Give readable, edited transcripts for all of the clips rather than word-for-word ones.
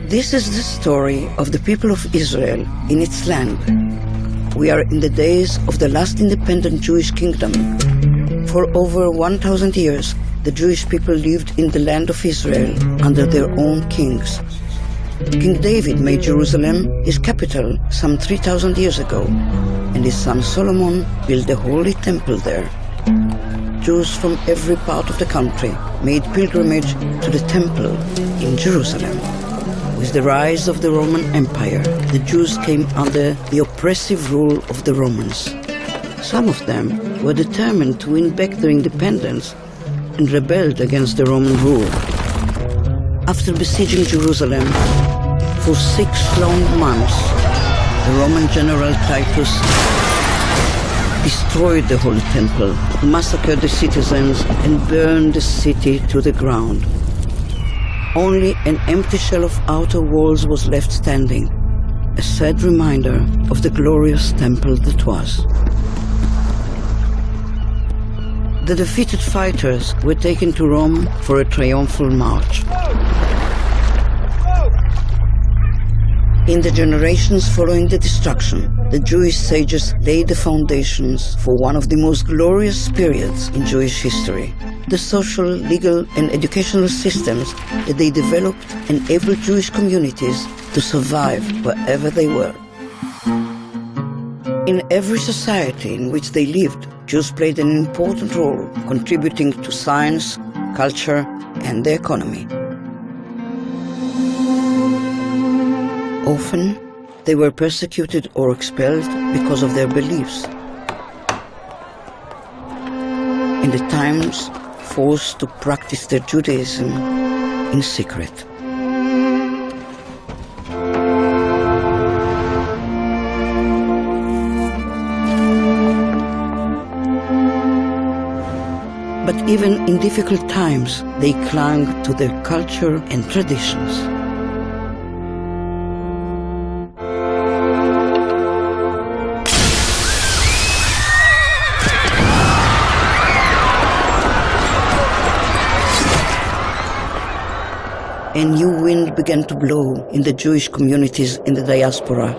This is the story of the people of Israel in its land. We are in the days of the last independent Jewish kingdom. For over 1,000 years, the Jewish people lived in the land of Israel under their own kings. King David made Jerusalem his capital some 3,000 years ago, and his son Solomon built a holy temple there. Jews from every part of the country made pilgrimage to the temple in Jerusalem. With the rise of the Roman Empire, the Jews came under the oppressive rule of the Romans. Some of them were determined to win back their independence and rebelled against the Roman rule. After besieging Jerusalem for 6 long months, the Roman general Titus destroyed the Holy Temple, massacred the citizens, and burned the city to the ground. Only an empty shell of outer walls was left standing, a sad reminder of the glorious temple that was. The defeated fighters were taken to Rome for a triumphal march. In the generations following the destruction, the Jewish sages laid the foundations for one of the most glorious periods in Jewish history. The social, legal, and educational systems that they developed enabled Jewish communities to survive wherever they were. In every society in which they lived, Jews played an important role, contributing to science, culture, and the economy. Often, they were persecuted or expelled because of their beliefs, and at times forced to practice their Judaism in secret. But even in difficult times, they clung to their culture and traditions. A new wind began to blow in the Jewish communities in the diaspora,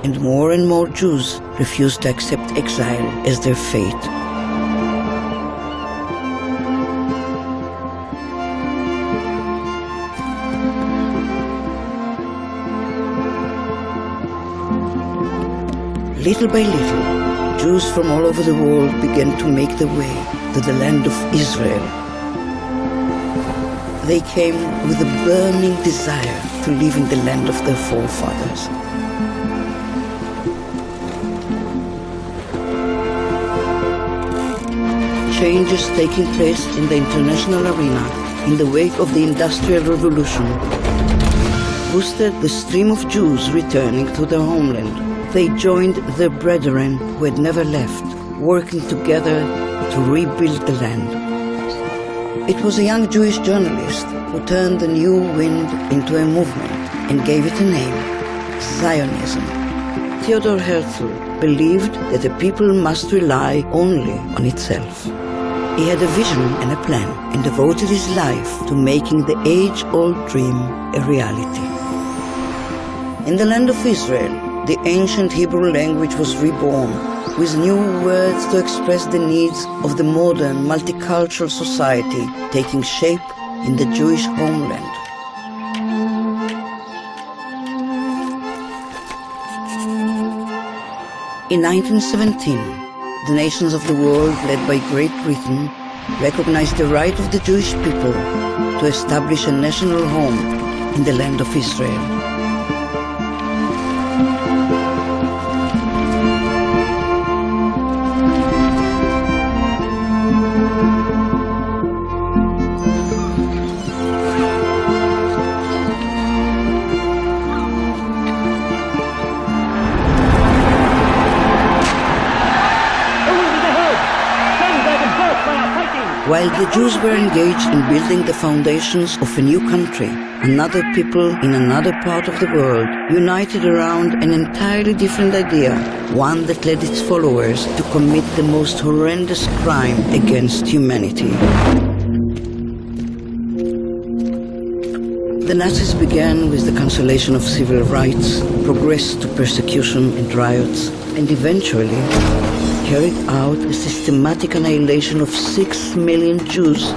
and more Jews refused to accept exile as their fate. Little by little, Jews from all over the world began to make their way to the land of Israel. They came with a burning desire to live in the land of their forefathers. Changes taking place in the international arena in the wake of the Industrial Revolution boosted the stream of Jews returning to their homeland. They joined their brethren who had never left, working together to rebuild the land. It was a young Jewish journalist who turned the new wind into a movement and gave it a name, Zionism. Theodor Herzl believed that a people must rely only on itself. He had a vision and a plan and devoted his life to making the age-old dream a reality. In the land of Israel, the ancient Hebrew language was reborn, with new words to express the needs of the modern multicultural society taking shape in the Jewish homeland. In 1917, the nations of the world, led by Great Britain, recognized the right of the Jewish people to establish a national home in the land of Israel. While the Jews were engaged in building the foundations of a new country, another people in another part of the world united around an entirely different idea, one that led its followers to commit the most horrendous crime against humanity. The Nazis began with the cancellation of civil rights, progressed to persecution and riots, and eventually carried out a systematic annihilation of 6 million Jews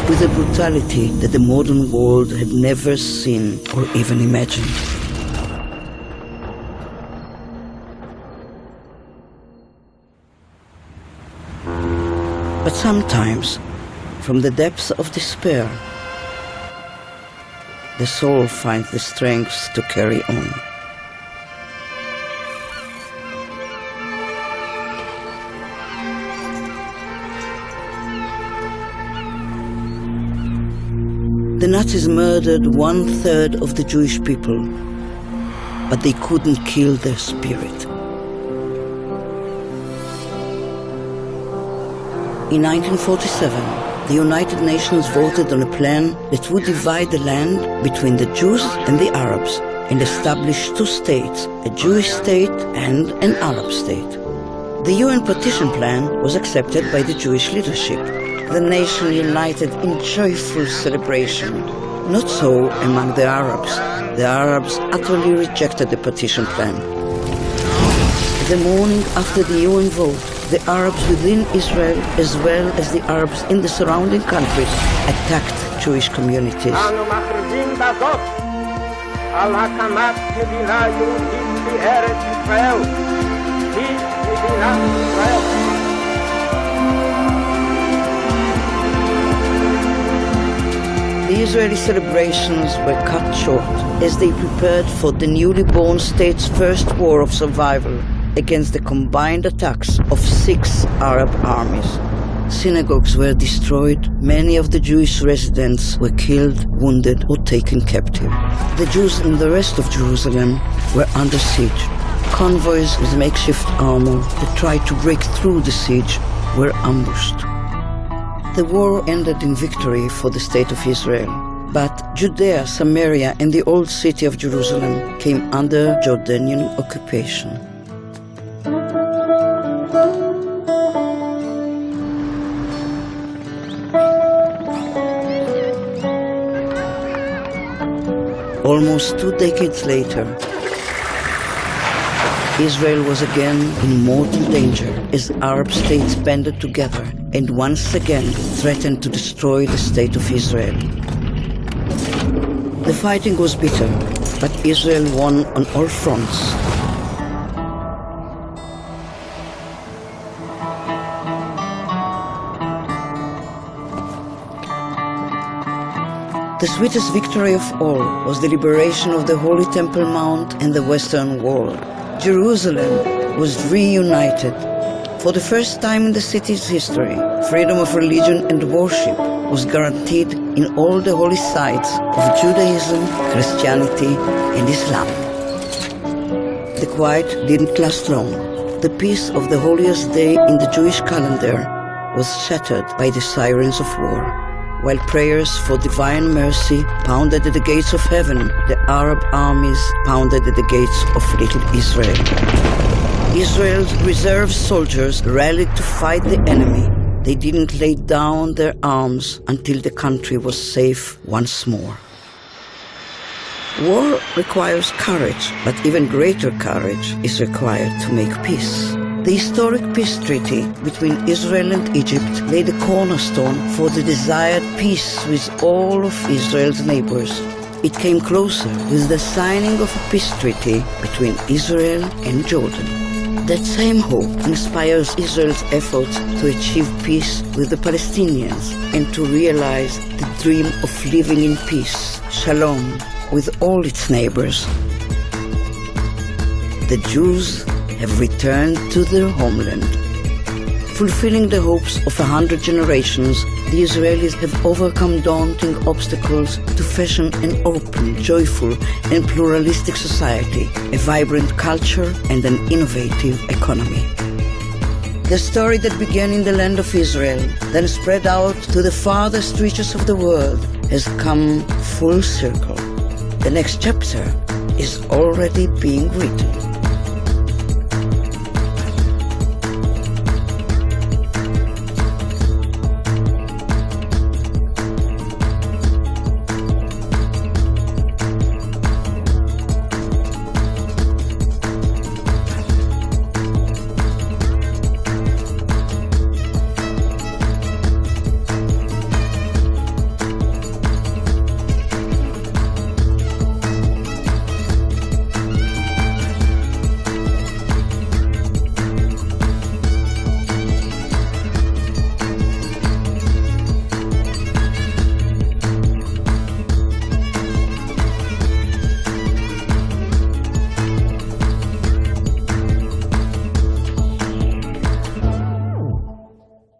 with a brutality that the modern world had never seen or even imagined. But sometimes, from the depths of despair, the soul finds the strength to carry on. The Nazis murdered 1/3 of the Jewish people, but they couldn't kill their spirit. In 1947, the United Nations voted on a plan that would divide the land between the Jews and the Arabs and establish 2 states, a Jewish state and an Arab state. The UN partition plan was accepted by the Jewish leadership. The nation united in joyful celebration. Not so among the Arabs. The Arabs utterly rejected the partition plan. The morning after the UN vote, the Arabs within Israel, as well as the Arabs in the surrounding countries, attacked Jewish communities. The Israeli celebrations were cut short as they prepared for the newly born state's first war of survival against the combined attacks of 6 Arab armies. Synagogues were destroyed, many of the Jewish residents were killed, wounded, or taken captive. The Jews in the rest of Jerusalem were under siege. Convoys with makeshift armor that tried to break through the siege were ambushed. The war ended in victory for the State of Israel, but Judea, Samaria, and the old city of Jerusalem came under Jordanian occupation. Almost 2 decades later, Israel was again in mortal danger as Arab states banded together and once again threatened to destroy the state of Israel. The fighting was bitter, but Israel won on all fronts. The sweetest victory of all was the liberation of the Holy Temple Mount and the Western Wall. Jerusalem was reunited. For the first time in the city's history, freedom of religion and worship was guaranteed in all the holy sites of Judaism, Christianity, and Islam. The quiet didn't last long. The peace of the holiest day in the Jewish calendar was shattered by the sirens of war. While prayers for divine mercy pounded at the gates of heaven, the Arab armies pounded at the gates of little Israel. Israel's reserve soldiers rallied to fight the enemy. They didn't lay down their arms until the country was safe once more. War requires courage, but even greater courage is required to make peace. The historic peace treaty between Israel and Egypt laid a cornerstone for the desired peace with all of Israel's neighbors. It came closer with the signing of a peace treaty between Israel and Jordan. That same hope inspires Israel's efforts to achieve peace with the Palestinians and to realize the dream of living in peace, shalom, with all its neighbors. The Jews have returned to their homeland. Fulfilling the hopes of 100 generations, the Israelis have overcome daunting obstacles to fashion an open, joyful, and pluralistic society, a vibrant culture, and an innovative economy. The story that began in the land of Israel, then spread out to the farthest reaches of the world, has come full circle. The next chapter is already being written.